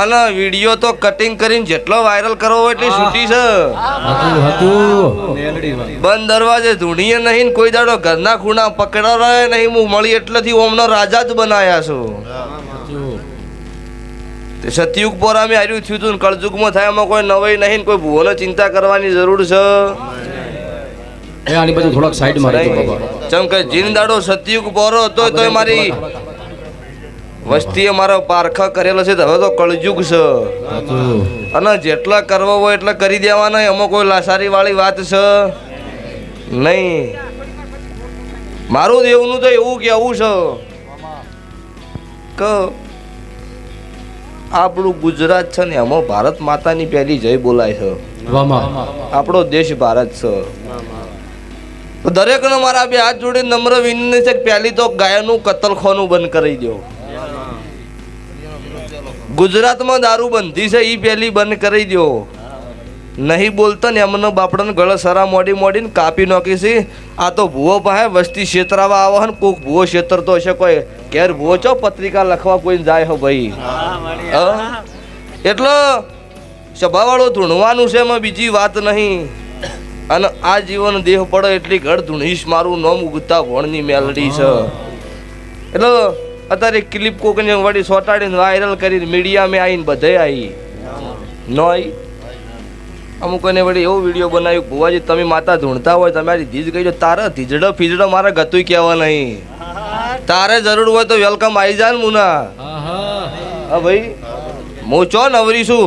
અને વિડીયો તો કટિંગ કરીને જેટલો વાયરલ કરવો હોય એટલી છૂટી છે. બંધ દરવાજે ધૂણીએ નહીં કોઈ દાડો ઘરના ખૂણા પકડાય નહીં. હું મળી એટલેથી ઓમનો રાજા જ બનાયા છું. સતયુગ પોરામે આવ્યું થયું હતું, કળજુગમાં થાય એમાં કોઈ નવાઈ નહીં, કોઈ ભૂવોને ચિંતા કરવાની જરૂર છે. આની બાજુ થોડાક સાઈડમાં રહેજો બાબા. ચમ કે જીન દાડો સતયુગ પોરો હતો તોય મારી વસ્તીએ મારો પારખા કરેલો છે. હવે તો કળજુગ છે અને જેટલા કરવા હોય એટલા કરી દેવાના. એમાં કોઈ લાસારી વાળી વાત છે નહીં. મારું દેવનું તો એવું કેવું છે કે આપણું ગુજરાત છે ને એમાં ભારત માતાની પહેલી જય બોલાય છે. આપણો દેશ ભારત છે. દરેકને મારા બે હાથ જોડે નમ્ર વિનંતી છે કે પહેલી તો ગાયનું કતલખાનું બંધ કરી દો. ગુજરાતમાં દારૂ બંધી છે એ પહેલી બંધ કરી દો. નહીં બોલતા ને એમને બાપડાને ગળે સરા મોડી મોડીને કાપી નાખી છે. આ તો ભૂવો પાસે વસ્તી છેતરાવા આવે ને કોઈક ભૂવો છેતરતો હશે. કોઈ ઘેર ભૂવો છો પત્રિકા લખવા કોઈ જાય હો ભાઈ. એટલે સભાવાળો ધૂણવાનું છે એમાં બીજી વાત નહીં. અને આ જીવન દેહ પડે એટલી ઘડ ધૂણીશ મારું નામ ઉગતા ભણની મેલડી છે. એટલે અત્યારે ક્લિપ કોકને વળી સોટાડીને વાયરલ કરીને મીડિયામાં આવીને બધે આવી ન આવી. અમુકોને વળી એવો વિડીયો બનાવ્યો ભુવાજી તમે માતા ધૂણતા હોય તમારી ધીજ કહી દો. તારે ધીજડો ફીજડો મારે ગતું કહેવા નહીં. તારે જરૂર હોય તો વેલકમ આવી જાય ને મુના. હા ભાઈ હું ચો નવરી છું.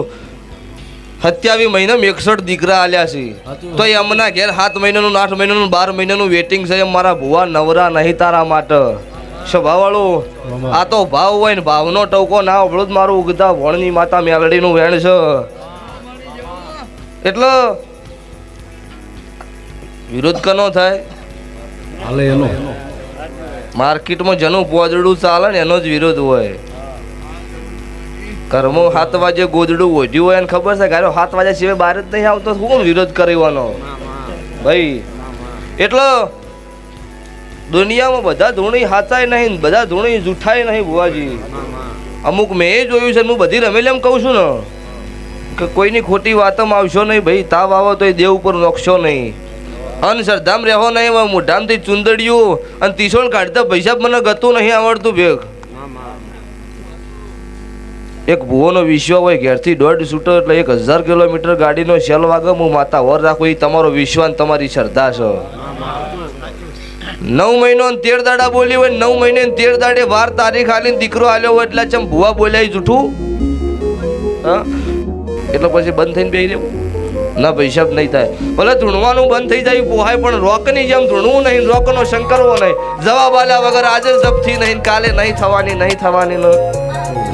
27 મહિના 61 દીકરા આલ્યા છે તો એમના ઘેર 7 મહિનાનું 8 મહિનાનું 12 મહિનાનું વેટિંગ છે. એમ મારા ભુવા નવરા નહીં તારા માટે. સ્વભાવવાળો આ તો ભાવ હોય ને ભાવનો ટવકો ના અવળો જ મારું ઉગતા ભણની માતા મેલડીનું વેણ છે. એટલે વિરોધ કનો થાય હાલે એનો માર્કેટમાં જેનું પોદડું ચાલે ને એનો જ વિરોધ હોય. ઘરમાં 7 વાગે ગોદડું ઓઢ્યું હોય ને ખબર છે ગારો 7 વાગ્યા સિવાય બહાર જ નહીં આવતો. શું વિરોધ કરવાનો ભાઈ? એટલે દુનિયામાં બધા ધૂણી હાચાય નહીં, બધા ધૂણી જૂઠાય નહીં ભુવાજી. અમુક મેં એ જોયું છે. હું બધી રમેલી એમ કહું છું ને કે કોઈની ખોટી વાતમાં આવશો નહીં ભાઈ. તાવ આવો તો એ દેવ ઉપર નોખશો નહીં. અંધશ્રદ્ધામ રહેવો નહીં. મોઢામથી ચુંદડિયું અને તીસોળ કાઢતા પૈસા મને ગતું નહીં આવડતું ભેગ. એક ભૂવોનો વિશ્વ હોય ઘેરથી 1.5 છૂટો એટલે 1000 કિલોમીટર ગાડીનો સેલ વાગે હું માતા વર રાખું. એ તમારો વિશ્વાસ તમારી શ્રદ્ધા છે. 9 મહિનો 13 દાડા બોલી હોય 9 મહિને 13 દાડે વાર તારીખ આલીને દીકરો આલ્યો હોય એટલે ચમ ભૂવા બોલ્યા જૂઠું. હા એટલે પછી બંધ થઈને બેસી રહેવું ના પૈસા નહીં થાય. ભલે ધૂણવાનું બંધ થઈ જાય પોહાય પણ રોકની જેમ ધૂણવું નહીં, રોકનો શંકરવો નહીં. જવાબ આલ્યા વગર આજે જપથી નહીં, કાલે નહીં થવાની નહીં થવાની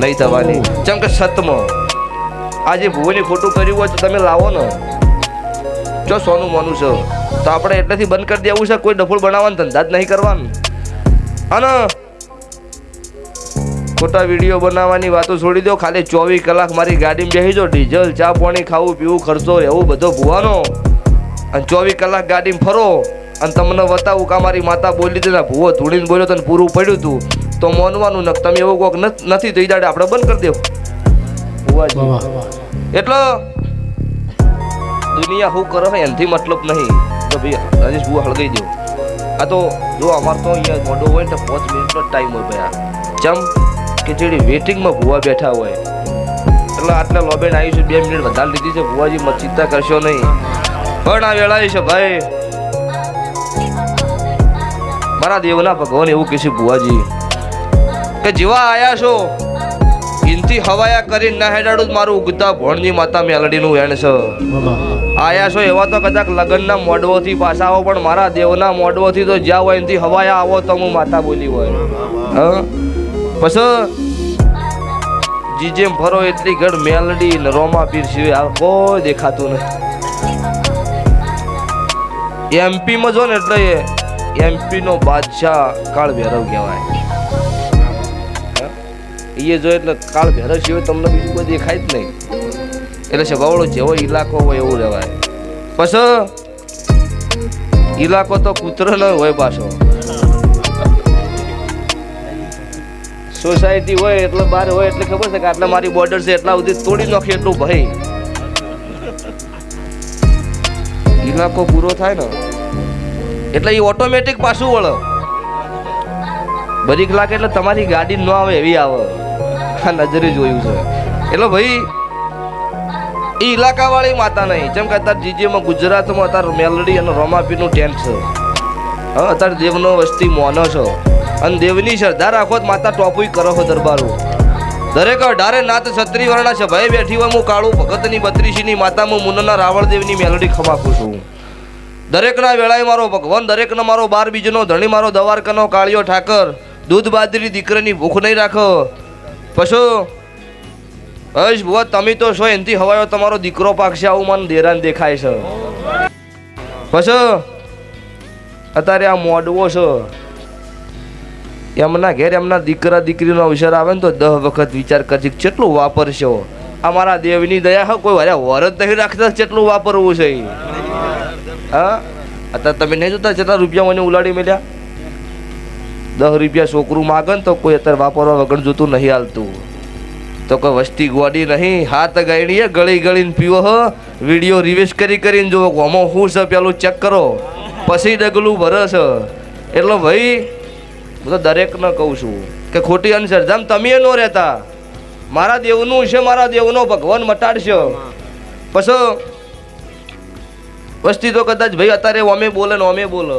નહીં થવાની. જેમ કે સતમાં આજે ભૂવોની ખોટું કર્યું હોય તો તમે લાવો ને જો સોનું મોનું છે તો આપણે એટલેથી બંધ કરી દેવું છે. કોઈ ડફોળ બનાવવાનો ધંધા જ નહીં કરવાનું. અને ખોટા વિડીયો બનાવવાની વાતો છોડી દો. ખાલી 24 કલાક મારી ગાડીમાં બેસી જાઓ. ડીઝલ ચા પાણી ખાવું પીવું ખર્ચો એવું બધો ભૂવાનો અને 24 કલાક ગાડીમાં ફરો અને તમને બતાવું કે મારી માતા બોલી હતી ને ભૂવો ધૂણીને બોલ્યો તને પૂરું પડ્યું હતું તો મોનવાનું ન. તમે એવું કોક નથી તો દાડે આપણે બંધ કરી દેવું ભુવાજી. એટલે દુનિયા શું કરે છે એનાથી મતલબ નહીં. તો ભાઈ રાજેશ ભૂવા હળગાઈ દો. આ તો જો અમારે તો અહીંયા મોડો હોય ને 5 મિનિટનો ટાઈમ હોય ભાઈ. ચમ કે જેડી વેટિંગમાં ભૂવા બેઠા હોય એટલે આટલા લોબેન આવી છે 2 મિનિટ વધારે લીધી છે. ભુવાજી મત ચિંતા કરશો નહીં. પણ આ વેળાએ છે ભાઈ મારા દેવના ભગવાન એવું કહે છે ભુવાજી કે જેવા આયા છો ઇનથી હવાયા કરીને ના હેડાડું મારું ઉગતા ભણની માતા મેલડીનું વેણ છે. આયા છો એવા તો કદાચ લગ્નના મોડવોથી પાછા આવો પણ મારા દેવના મોડવોથી તો જ્યાં હોય એનથી હવાયા આવો તો હું માતા બોલી હોય. હા પછી જીજેમ ફરો એટલી ઘડ મેલડી ને રોમા પીર સિવાય કોઈ દેખાતું નહીં. એમપીમાં જો ને એટલે એમપી નો બાદશાહ કાળ ભૈરવ કહેવાય. એ જો એટલે કાળ ભૈરવ સિવાય તમને બીજું કોઈ દેખાય જ નહીં. એટલે સ્વભાવડો જેવો ઇલાકો હોય એવું રહેવાય. પછી ઇલાકો તો કૂતરો ન હોય પાછો. સોસાયટી હોય એટલે બહાર હોય એટલે ખબર છે કે આટલા મારી બોર્ડર છે એટલા સુધી તોડી નાખી એટલું ભાઈ ઇલાકો પૂરો થાય ને એટલે એ ઓટોમેટિક પાછું વળે બ્રેક લાગે એટલે તમારી ગાડી ન આવે એવી આવે આ નજરે જોયું છે એટલે ભાઈ એ ઇલાકા વાળી માતા નહીં જેમ કે અત્યારે જીજીમાં ગુજરાતમાં અત્યારે મેલડી અને રોમાપીનું ટેન્ટ છે હા અત્યારે દેવનો વસ્તી મોનો છે અને દેવની શ્રદ્ધા રાખો તો માતા ટોપુય કરો છો દરબારો દરેક અઢારે નાથ છત્રી વર્ણા છે ભાઈ બેઠી હોય હું કાળું ભગતની બત્રીસીની માતા હું મુન્નના રાવળ દેવની મેલડી ખમાખું છું દરેકના વેળાએ મારો ભગવાન દરેકનો મારો બાર બીજનો ધણી મારો દવારકાનો કાળિયો ઠાકર દૂધ બાદરી દીકરાની ભૂખ નહીં રાખો પશુ હશ ભુવા તમે તો છો એનથી હવાયો તમારો દીકરો પાકશે આવું મને દેરાન દેખાય છે પછી અત્યારે આ મોડવો છે એમના ઘેર એમના દીકરા દીકરીનો અવસર આવે ને તો 10 વખત વિચાર કરજે કેટલું વાપરશો આ મારા દેવની દયા હો કોઈ વારે વરત નહીં રાખતા કેટલું વાપરવું છે હા અત્યારે તમે નહીં જોતા કેટલા રૂપિયા મને ઉલાડી મેલ્યા 10 રૂપિયા છોકરું માગે ને તો કોઈ અત્યારે વાપરવા વગર જોતું નહીં હાલતું તો કોઈ વસ્તી ગોડી નહીં હાથ ગાયડીએ ગળી ગળીને પીવો હો વિડીયો રિવેશ કરીને જુઓ આમાં શું છે પેલું ચેક કરો પછી ડગલું ભરે છે એટલે ભાઈ હું તો દરેકને કહું છું કે ખોટી અંધશ્રદ્ધામ તમે ન રહેતા મારા દેવનું છે મારા દેવનો ભગવાન મટાડશે પછી વસ્તી તો કદાચ ભાઈ અત્યારે ઓમે બોલે ને ઓમે બોલે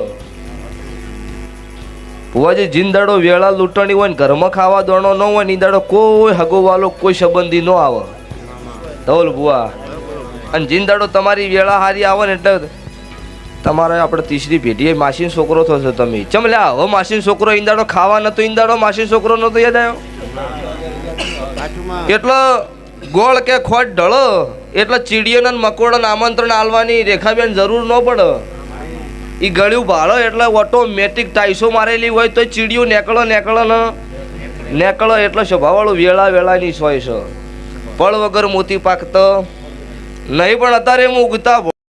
ભુવાજી જીંદાડો વેળા લૂંટણી હોય ને ઘરમાં ખાવા દોણો ન હોય ની દાડો કોઈ હગોવાલો કોઈ સંબંધી ન આવે ધવલ ભુવા અને જીંદાડો તમારી વેળા હારી આવે ને એટલે તમારે આપણે ત્રીસરી પેઢીએ માસીન છોકરો થશો તમે ચમ લ્યા હવે માસીન છોકરો ઈંદાડો ખાવા નતો ઈંદાડો માસીન છોકરો નતો યાદ આવ્યો એટલે ગોળ કે ખોટ ઢળો એટલે ચીડીઓને મકોડાને આમંત્રણ આલવાની રેખાબેન જરૂર ન પડે એ ગળ્યું ભાળો એટલે ઓટોમેટિક ટાઈસો મારેલી હોય તો ચીડિયું નેકળો એટલે સ્વભાવવાળું વેળાની સોય છે પળ વગર મોતી પાકતો નહીં પણ અત્યારે હું ઉગતા